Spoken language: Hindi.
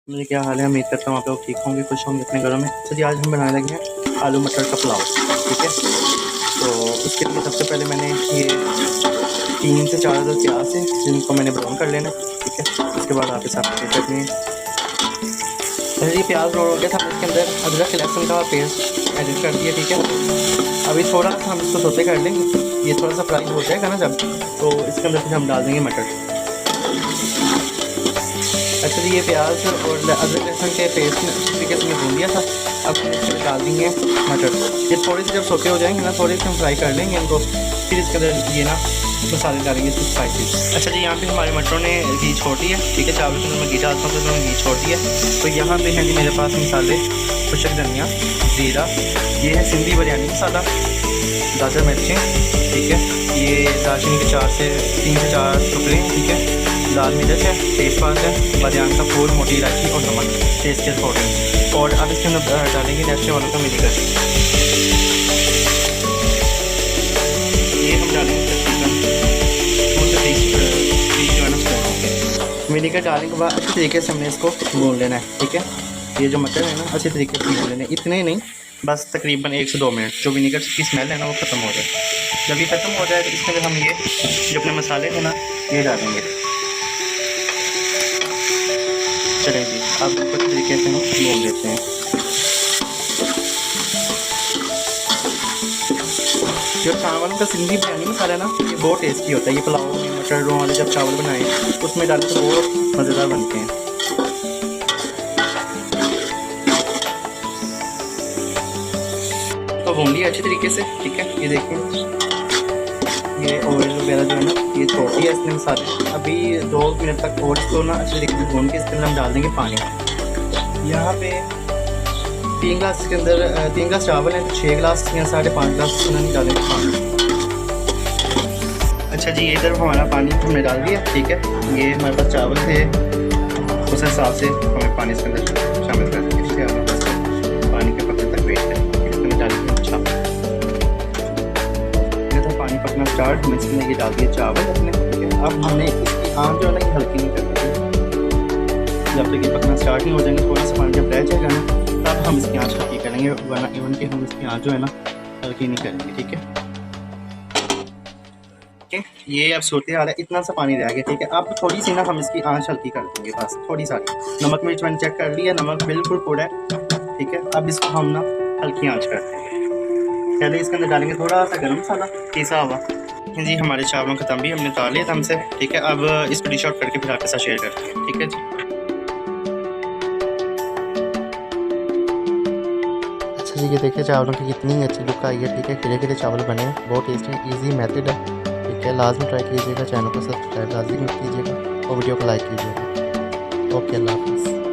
मेरे क्या हाल है, उम्मीद करता हूँ आप लोग ठीक होंगे, खुश होंगे अपने घरों में। तो जी आज हम बनाने लगे हैं आलू मटर का पुलाव। ठीक है, तो उसके लिए सबसे पहले मैंने ये 3 से 4 अदर प्याज है जिनको मैंने ब्राउन कर लेना। ठीक है, उसके बाद आप साथ पे करने हैं। ये प्याज ब्राउन हो गया था, इसके अंदर अदरक लहसुन का पेस्ट एडिट कर दिया। ठीक है, अभी थोड़ा सा हम इसको सोते कर लेंगे, ये थोड़ा सा फ्राई हो जाएगा ना जब, तो इसके अंदर फिर हम डाल देंगे मटर। अच्छा जी, ये प्याज और अदरक लहसुन के पेस्ट में अच्छी तरीके से भून दिया था। अब हम इसमें डाल देंगे मटर। ये थोड़े से जब सोते हो जाएंगे ना, थोड़े से हम फ्राई कर लेंगे इनको, फिर इसके अंदर ये ना मसाले डालेंगे, इसकी स्पाइसेस। अच्छा जी, यहाँ पे हमारे मटरों ने घी छोड़ दिया। ठीक है, चावल के अंदर मैं घी डालता हूँ तो उन्होंने घी छोड़ दिया। तो यहाँ पे है जी मेरे पास मसाले, खुशक धनिया, ज़ीरा, ये है सिंधी बिरयानी मसाला, गाजर मिर्चें। ठीक है, ये दालचीनी के 3 से 4 टुकड़े। ठीक है, लाल मिर्च है, तेज़पात है, बादाम का फूल, मोटी इलायची और नमक टेस्ट के अकॉर्डिंग। और अब इसके अंदर डालेंगे नेस्ले वालों का विनेगर। ये हम डालेंगे विनेगर डालने के बाद अच्छी तरीके से हमने इसको भून लेना है। ठीक है, ये जो मटर है ना अच्छी तरीके से भून लेना है, इतने नहीं, बस तकरीबन 1 से 2 मिनट, जो विनेगर की स्मेल है ना वो ख़त्म हो जाए। जब ये ख़त्म हो जाए तो इसके अंदर हम ये जो अपने मसाले थे ना ये डालेंगे। चलें जी, अब इनको अच्छी तरीके से हम भून लेते हैं। जो चावल का सिंधी बिरयानी मसाला है ना ये बहुत टेस्टी होता है। ये पुलाव में मटर वाले जब चावल बनाए तो उसमें डालें तो बहुत मज़ेदार बनते हैं। तो भून लिया अच्छी तरीके से। ठीक है, ये देखें, ये ऑयल वगैरह जो है ना ये छोड़ दिया इसने मसाले। अभी 2 मिनट तक और इसको ना अच्छी तरीके से भून के इसके अंदर हम डाल देंगे पानी। यहाँ पे 3 गिलास के अंदर 3 गिलास चावल हैं तो 6 गिलास या 5.5 गिलास नहीं डालेंगे पानी। अच्छा जी, इधर हमारा पानी हमने डाल दिया। ठीक है, ये हमारे पास चावल थे, उस हिसाब से हमें पानी इसके अंदर शामिल कर दिया। ठीक है, पानी के पकने तक वेट करें, इसके अंदर डालेंगे। अच्छा, तो पानी पकना स्टार्ट, हमने इसमें ये डाल दिया चावल अपने। ठीक है, अब हमने इसकी आँच जो है ना ये हल्की नहीं करनी। जब तक ये पकना स्टार्ट नहीं हो जाएंगे, थोड़ा सा पानी जब रह जाएगा ना तब हम इसकी आँच हल्की करेंगे, वरना इवन कि हम इसकी आँच जो है ना हल्की नहीं करेंगे। ठीक है, ये अब सूरत हाल है, इतना सा पानी रह गया। ठीक है, अब थोड़ी सी ना हम इसकी आँच हल्की कर देंगे, बस थोड़ी सारी। नमक मिर्च मैंने चेक कर लिया, नमक बिल्कुल पूरा है। ठीक है, अब इसको हम ना हल्की आँच कर देंगे। पहले इसके अंदर डालेंगे थोड़ा सा गर्म मसाला पिसा हुआ। जी, हमारे चावलों का दम भी हमने उतार लिया दम से। ठीक है, अब इसको डिश आउट करके फिर आपके साथ शेयर करते हैं। ठीक है जी। अच्छा जी, ये देखिए चावलों की कितनी अच्छी लुक आई है। ठीक है, खिले खिले चावल बने हैं, बहुत टेस्टी इजी मेथड है। ठीक है, लाजमी ट्राई कीजिएगा, चैनल को सब्सक्राइब लाजमी कीजिएगा और वीडियो को लाइक कीजिएगा। ओके, अल्लाह हाफिज़।